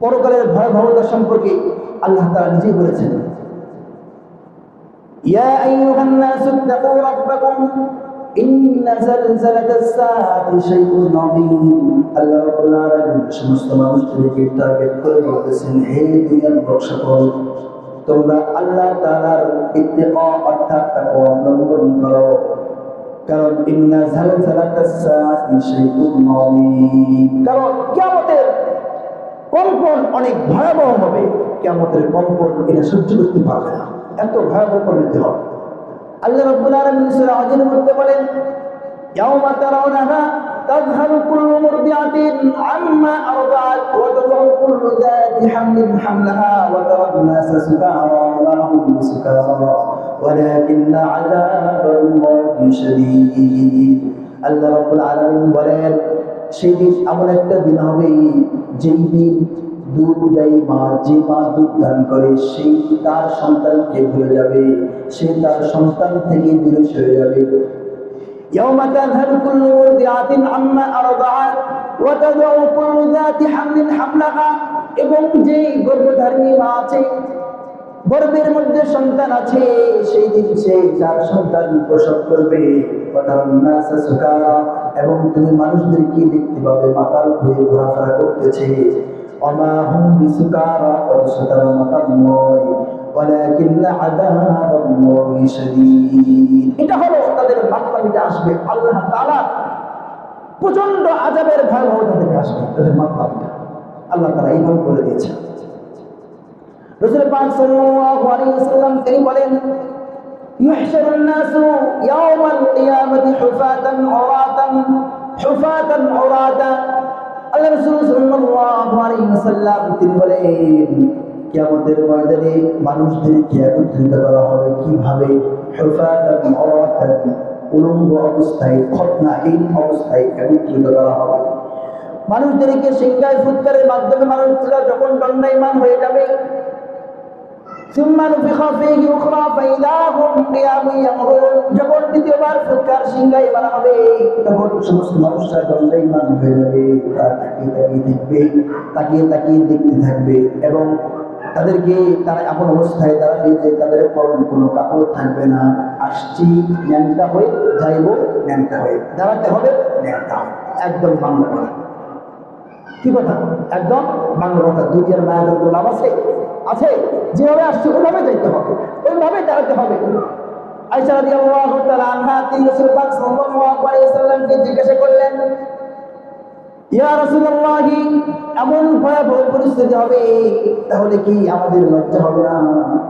পরকালের ভয়াবহতা সম্পর্কে আল্লাহ তাআলা নিজেই বলেছেন, ইয়া আইয়ুহান নাসু ইত্তাকু রাব্বাকুম ইন্না যালজালাতাস সাআতি শাইউন আযীম। আল্লাহ রাব্বুল আলামিন সমস্ত মানুষদেরকে টার্গেট করে বলতেছেন, হে দুনিয়ার লোকসকল, তোমরা আল্লাহ তাআলার ইত্তিকা অর্থাৎ তাকওয়া অবলম্বন করো, কারণ ইন্না যালজালাতাস সাআতি শাইউন আযীম, কারণ কিয়ামতের কম্পন অনেক ভয়াবহ হবে। কিয়ামতের কম্পন এটা সহ্য করতে পারবে না, এত ভয়াবহ পরিণতি হবে। আল্লাহ রাব্বুল আলামিন সূরা হজের মধ্যে বলেন, ইয়াওমা তারাউনাহা তাযহালু কুল্লু মুরদিআতিন আম্মা আরদাআত ওয়া তাযউ কুল্লু যাতি হামলিন হামলাহা ওয়া তারান নাসা সুকারা ওয়া মা হুম বিসুকারা ওয়ালাকিন্না আযাবাল্লাহি শাদীদ। আল্লাহ রাব্বুল আলামিন বলেন, সেই দিন এমন একটা দিন হবে যেই দিন দুধদায়ী মা, যে মা দুধ দান করে, সেই তার সন্তানকে ভুলে যাবে, সে তার সন্তান থেকে দূরে সরে যাবে। ইয়াওমা তাযহালু কুল্লু মুরদিআতিন আম্মা আরদাআত ওয়া তাযউ কুল্লু যাতি হামলিন হামলাহা, এবং যে গর্ভধারিণী মা আছে, গর্ভের মধ্যে সন্তান আছে, সেই দিন সে তার সন্তান প্রসব করবে। ওয়া তারান নাসা সুকারা, এবং তুমি মানুষদেরকে দেখতে পাবে মাতাল হয়ে ঘোরাফেরা করতেছে। ওয়া মা হুম বিসুকারা, অথচ তারা মাতাল নয়। ওয়ালাকিন্না আযাবাল্লাহি শাদীদ। এটা হলো তাদের মাতলামিটা আসবে, আল্লাহ তাআলা প্রচন্ড আযাবের ভয়াবহতা থেকে আসবে তাদের মাতলামিটা। আল্লাহ তাআলা এইভাবে বলে দিয়েছেন। রাসূল পাক সাল্লাল্লাহু আলাইহি ওয়াসাল্লাম তিনি বলেন, ইউহশারুন নাসু ইয়াওমাল কিয়ামাতি হুফাতান উরাতা। আল্লাহ রাসূল সাল্লাল্লাহু আলাইহি ওয়াসাল্লাম তিনি বলেন, কিয়ামতের ময়দানে মানুষদেরকে একত্রিত করা হবে কিভাবে? হুফাতান উরাতান, উলঙ্গ অবস্থায়, খতনাহীন অবস্থায় একত্রিত করা হবে। মানুষদেরকে সিংহায় ফুৎকারের মাধ্যমে মানুষরা যখন দণ্ডায়মান হয়ে যাবে, যখন দ্বিতীয়বার ফুৎকার সিংহায় মারা হবে, তখন সমস্ত মানুষরা দণ্ডায়মান হয়ে যাবে। তারা তাকিয়ে তাকিয়ে দেখতে থাকবে, এবং তাদেরকে তারা এমন অবস্থায় দাঁড়াবে যে তাদের পরনে কোনো কাপড় থাকবে না। আসছি ন্যাংটা হয়ে, যাইব ন্যাংটা হয়ে, দাঁড়াতে হবে ন্যাংটা হয়ে। একদম বাংলা কথা, কি কথা? একদম বাংলা কথা। দুনিয়ার মায়াদের লাভ আছে? আছে। যেভাবে আসছে ওইভাবে যাইতে হবে, ওইভাবে দাঁড়াতে হবে। আয়েশা রাদিয়াল্লাহু তাআলা আনহা তিনি রাসূল পাক সাল্লাল্লাহু আলাইহি ওয়াসাল্লামকে জিজ্ঞাসা করলেন, ইয়া রাসূলুল্লাহ, এমন ভয়াবহ পরিস্থিতি হবে, তাহলে কি আমাদের লজ্জা হবে না?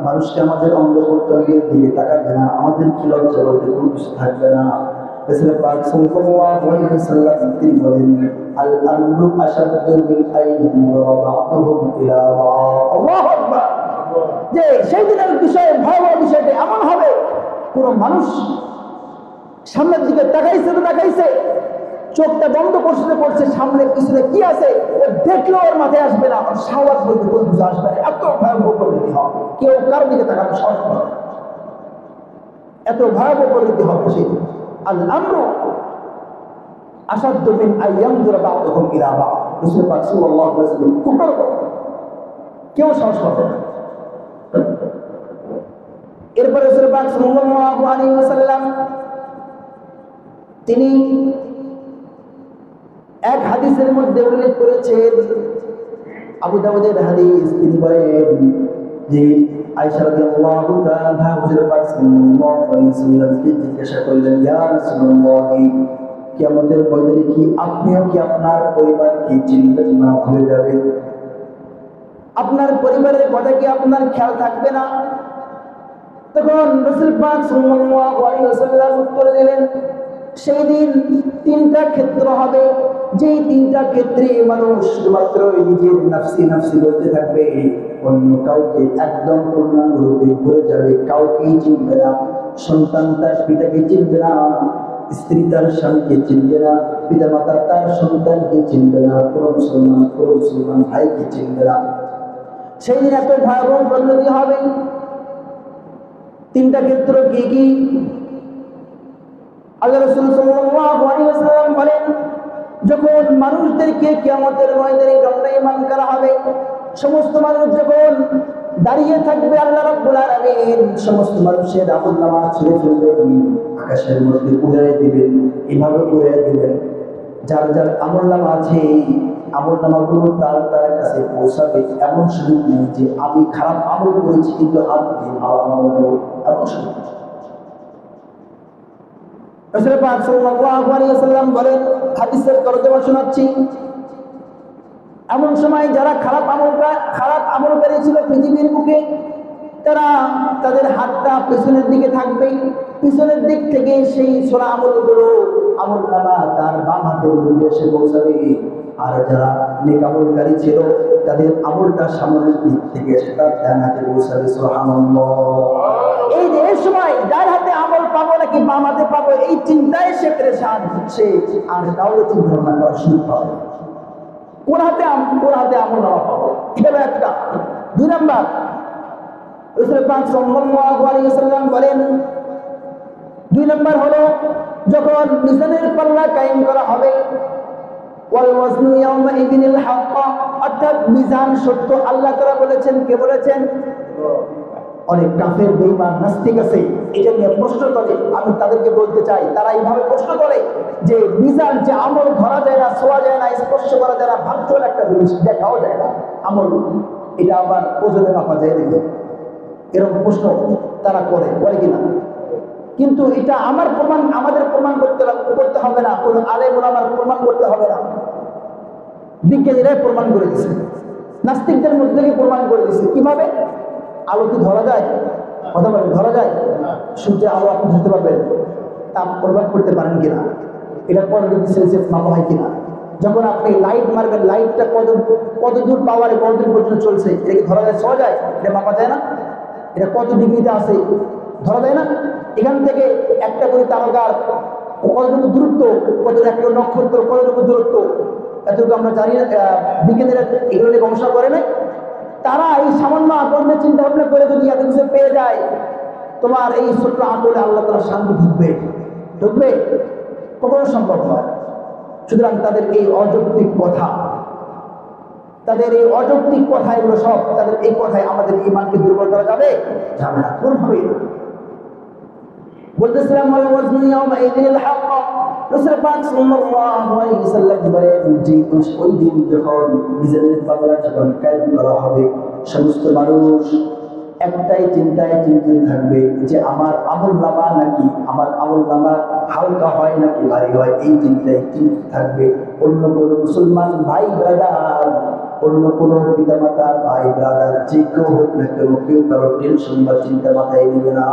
মানুষকে আমাদের অঙ্গ প্রত্যঙ্গের দিকে তাকাবে না? আমাদের কি লজ্জা বলতে কোনো কিছু থাকবে না? রাসূল পাক সাল্লাল্লাহু আলাইহি ওয়াসাল্লাম তিনি বলেন, আল আমরু আশাদ্দু বিল আইনি ওয়া বা'দুহুম ইলা বা'দ। আল্লাহু আকবার। যে সেই দিনের বিষয়ে ভয়াবহ বিষয়টা এমন হবে, কোন মানুষ সামনের দিকে তাকাইছে, চোখটা বন্ধ করছে, সামনে পিছনে কি আছে ও দেখলে ওর মাথায় আসবে না, ওর সাহস বলতে কোনো কিছু আসবে না। এত ভয়াবহ পরিণতি হবে, কেউ কারোর দিকে তাকানো সাহস পাবে না, এত ভয়াবহ পরিণতি হবে সেই। আল আমরু আশাদ্দু মিন আইয়ানজুরা বা'দুহুম ইলা বা'দ। রাসূল পাক সাল্লাল্লাহু আলাইহি ওয়াসাল্লাম কুফর করে, কেউ সাহস পাবে না। এরপর রাসূল পাক সাল্লাল্লাহু আলাইহি ওয়াসাল্লাম তিনি এক হাদিসের মধ্যে উল্লেখ করেছেন, আবু দাউদের হাদিস, তিনি বলেন যে আয়েশা রাদিয়াল্লাহু তাআলা হুজুর পাক সাল্লাল্লাহু আলাইহি ওয়াসাল্লামকে জিজ্ঞাসা করলেন, ইয়া রাসূলুল্লাহ, কিয়ামতের ময়দানে কি আপনিও কি আপনার পরিবারকে চিনবেন না, ভুলে যাবেন? আপনার পরিবারের কথা কি আপনার খেয়াল থাকবে না? তখন রাসূল পাক সাল্লাল্লাহু আলাইহি ওয়াসাল্লাম উত্তর দিলেন, সেই দিন তিনটা ক্ষেত্র হবে, যেই তিনটা ক্ষেত্রে মানুষ শুধুমাত্র নিজের নাফসি বলতে থাকবে, অন্য কাউকে একদম পূর্ণাঙ্গ রূপে ভুলে যাবে, কাউকেই চিনবে না। সন্তান তার পিতাকে চিনবে না, স্ত্রী তার স্বামীকে চিনবে না, পিতা মাতা তার সন্তানকে চিনবে না, কোনো মুসলমান ভাইকে চিনবে না। সেই দিন এত ভয়াবহ পরিণতি হবে। তিনটা ক্ষেত্র কি কি? আল্লাহ রাসূল সাল্লাল্লাহু আলাইহি ওয়াসাল্লাম বলেন, যখন মানুষদেরকে কিয়ামতের ময়দানে দণ্ডায়মান করা হবে, সমস্ত মানুষ যখন দাঁড়িয়ে থাকবে, আল্লাহ রাব্বুল আলামিন সমস্ত মানুষের আমলনামা ছেড়ে ফেলবেন, আকাশের মধ্যে উড়িয়ে দিবেন, এভাবে উড়িয়ে দিবেন যার যার আমলনামা আছে আমলনামাগুলো তার তার কাছে পৌঁছাবে। এমন সুযোগ নেই যে আমি খারাপ আমল করেছি কিন্তু হাত দিয়ে ভালো আমল নেব, এমন সুযোগ নেই। রাসূল পাক সাল্লাল্লাহু আলাইহি ওয়াসাল্লাম বলেন, হাদিসের তরজমা শোনাচ্ছি, এমন সময় যারা খারাপ আমলকারী ছিল পৃথিবীর বুকে, তারা তাদের হাতটা পেছনের দিকে থাকবে, পিছনের দিক থেকে সেই ছোড়া আমলগুলো আমলনামা তার বাম হাতের মধ্যে এসে পৌঁছাবে। আর যারা নেক আমলকারী ছিল তাদের আমলটা সামনের দিক থেকে এসে তার ডান হাতে পৌঁছাবে। সুবহানাল্লাহ। এই যে এই সময় যার হাতে আমল পাবো নাকি বাম হাতে পাবো, এই চিন্তায় সে পেরেশান হচ্ছে, আর কাউকে চিন্তা ভাবনা করার সুযোগ পাবে কোন হাতে আমলনামা পাবো, এটা একটা। দুই নাম্বার, রাসূল পাক সাল্লাল্লাহু আলাইহি ওয়াসাল্লাম বলেন, দুই নাম্বার হলো যখন মিজানের পাল্লা কায়েম করা হবে, ওয়াল ওয়াজনু ইয়াওমাইযিনিল হক, অর্থাৎ মিজান সত্য। আল্লাহ তাআলা বলেছেন, কে বলেছেন? অনেক কাফের বেঈমান নাস্তিক আছে, এটা নিয়ে প্রশ্ন করে। আমি তাদেরকে বলতে চাই, তারা এইভাবে প্রশ্ন করে যে মিজান, যে আমল ধরা যায় না, ছোঁয়া যায় না, স্পর্শ করা যায় না, ভার্চুয়াল একটা জিনিস, দেখাও যায় না আমল, এটা আবার ওজনে মাপা যায় দেখে, এরকম প্রশ্ন তারা করে কিনা? কিন্তু এটা আমাদের প্রমাণ করতে হবে না, কোন আলেম ওলামার প্রমাণ করতে হবে না, বিজ্ঞানীরাই প্রমাণ করে দিচ্ছে, নাস্তিকদের মধ্যে থেকে প্রমাণ করে দিচ্ছে। কিভাবে? আলো কি ধরা যায়? কথা বলেন, ধরা যায়? সূর্যে আলো আপনি ধরতে পারবেন? তাপ প্রভাব করতে পারেন কিনা? এটা 15 ডিগ্রি সেলসিয়াস মাপা হয় কিনা? যখন আপনি লাইট মারবেন, লাইটটা কত দূর পাওয়ারে কত দূর পর্যন্ত চলছে, এটা কি ধরা যায়? ছোঁয়া যায়? এটা মাপা যায় না? এটা কত ডিগ্রিতে আছে ধরা যায় না? এখান থেকে একটা করে তারকার কতটুকু দূরত্ব, কত একটা নক্ষত্র কতটুকু দূরত্ব, এতটুকু আমরা জানি না। বিজ্ঞানীরা এগুলো নিয়ে গবেষণা করে নাই। তারা এই সামান্য আকর্ষণের চিন্তা ভাবনা করে যদি এত কিছু পেয়ে যায়, তোমার এই ছোট্ট আকলে আল্লাহ তাআলা শান্তি ঢুকবে? কখনো সম্ভব নয়। সুতরাং তাদের এই অযৌক্তিক কথা, এগুলো সব তাদের এই কথায় আমাদের ঈমানকে দুর্বল করা যাবে না, কোনোভাবেই না। বলতেছিলাম ওয়াল ওয়াজনু ইয়াওমাইযিনিল হক, রাসূল পাক সাল্লাল্লাহু আলাইহি ওয়াসাল্লাম বলেন, যে ওই দিন যখন মিজানের পাল্লা যখন কায়েম করা হবে, সমস্ত মানুষ একটাই চিন্তায় চিন্তিত থাকবে যে আমার আমলনামা হালকা হয় নাকি ভারী হয়, এই চিন্তায় চিন্তিত থাকবে। অন্য কোনো মুসলমান ভাই ব্রাদার, অন্য কোনো পিতামাতা ভাই ব্রাদার, যে কেউ হোক না কেন, কেউ কারো টেনশন বা চিন্তা মাথায় নেবে না।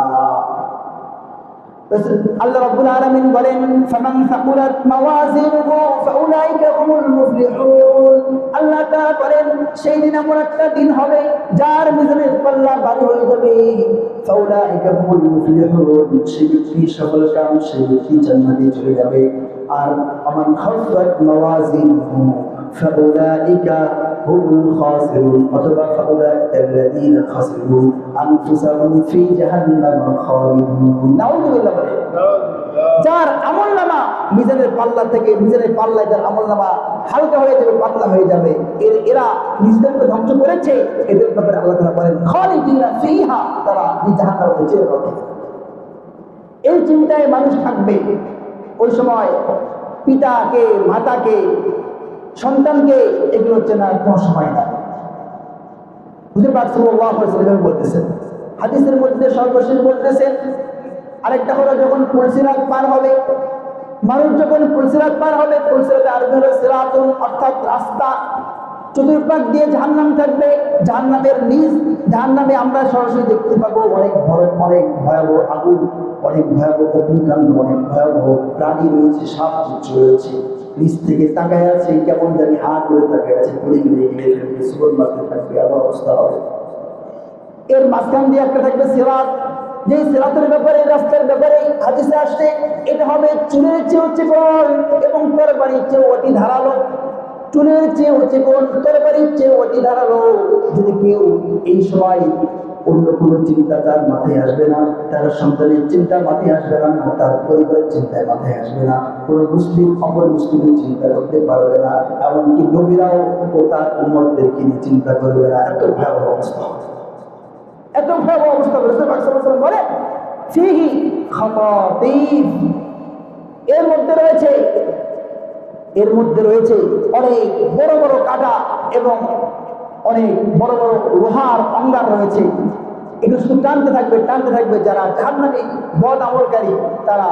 আল্লাহ রাব্বুল আলামিন বলেন, ফামান সাকুলাত মাওয়াজিনুহু ফাউলাইকা হুমুল মুফলিহুন। আল্লাহ তাআলা বলেন, সেই দিন এমন একটা দিন হবে যার মিজানের পাল্লা ভারী হয়ে যাবে, ফাউলাইকা হুমুল মুফলিহুন, সেই ব্যক্তি সফল কাম, সেই ব্যক্তি জান্নাতে চলে যাবে। আর আমান খাফফাত মাওয়াজিনুহু ফাউলাইকা হুমুল খাসিরুন, অথবা ফাউলাইকা আল্লাযীনা খাসিরু আনফুসাহুম ফি জাহান্নাম খালিদুন। নাউযুবিল্লাহ। যার আমলনামা মিজানের পাল্লায় যার আমলনামা হালকা হয়ে যাবে, পাতলা হয়ে যাবে, এরা নিজেদেরকে ধ্বংস করেছে, এদের ব্যাপারে আল্লাহ তাআলা বলেন খালিদিনা ফিহা, তারা জাহান্নামে চিরকাল থাকবে। এই চিন্তায় মানুষ থাকবে। ওই সময় পিতাকে, মাতাকে, সন্তানকে এগুলো চেনার কোনো সময় নাই। হুজুর পাক সাল্লাল্লাহু আলাইহি ওয়াসাল্লাম বলতেছেন, হাদিসের মধ্যে সর্বশেষ বলতেছেন, আরেকটা হলো যখন পুলসিরাত পার হবে, মানুষ যখন পুলসিরাত পার হবে, পুলসিরাতে আরবি হলো সিরাতুন, অর্থাৎ রাস্তা, চতুর্পাশ দিয়ে জাহান্নাম থাকবে, জাহান্নামের নিচ, জাহান্নামে আমরা সরাসরি দেখতে পাবো অনেক ভয়াবহ আগুন, অনেক ভয়াবহ অগ্নিকাণ্ড, অনেক ভয়াবহ প্রাণী রয়েছে, সাপ রয়েছে, নিচ থেকে তাকায় আছে, কেমন জানি হা করে তাকায় আছে, পড়ে গেলে ফেলবে, সুবন মারতে থাকবে, আবার অবস্থা হবে। এর মাঝখান দিয়ে একটা থাকবে সিরাত, যে সিরাতের ব্যাপারে, রাস্তার ব্যাপারে হাদিসে আসছে, এটা হবে চুলের চেয়েও চিকন এবং তরবারির চেয়েও অতি ধারালো। চুলের চেয়েও চিকন, তরবারির চেয়েও অতি ধারালো। যদি কেউ এই সময় অন্য কোনো চিন্তা তার মাথায় আসবে না, তার সন্তানের চিন্তা মাথায় আসবে না, তার পরিবারের চিন্তায় মাথায় আসবে না, কোনো মুসলিম অপর মুসলিমের চিন্তা করতে পারবে না, এমনকি নবীরাও ও তার উম্মতদেরকে নিয়ে চিন্তা করবে না। এত ভয়াবহ অবস্থা, এত ভয়াবহ অবস্থা রাসূল পাক সাল্লাল্লাহু আলাইহি ওয়াসাল্লাম বলে ফিহি খাতাতিফ, এর মধ্যে রয়েছে অনেক বড় বড় কাঁটা এবং অনেক বড় বড় লোহার অঙ্গার রয়েছে। এগুলো শুধু টানতে থাকবে, যারা জাহান্নামী বদ আমলকারী তারা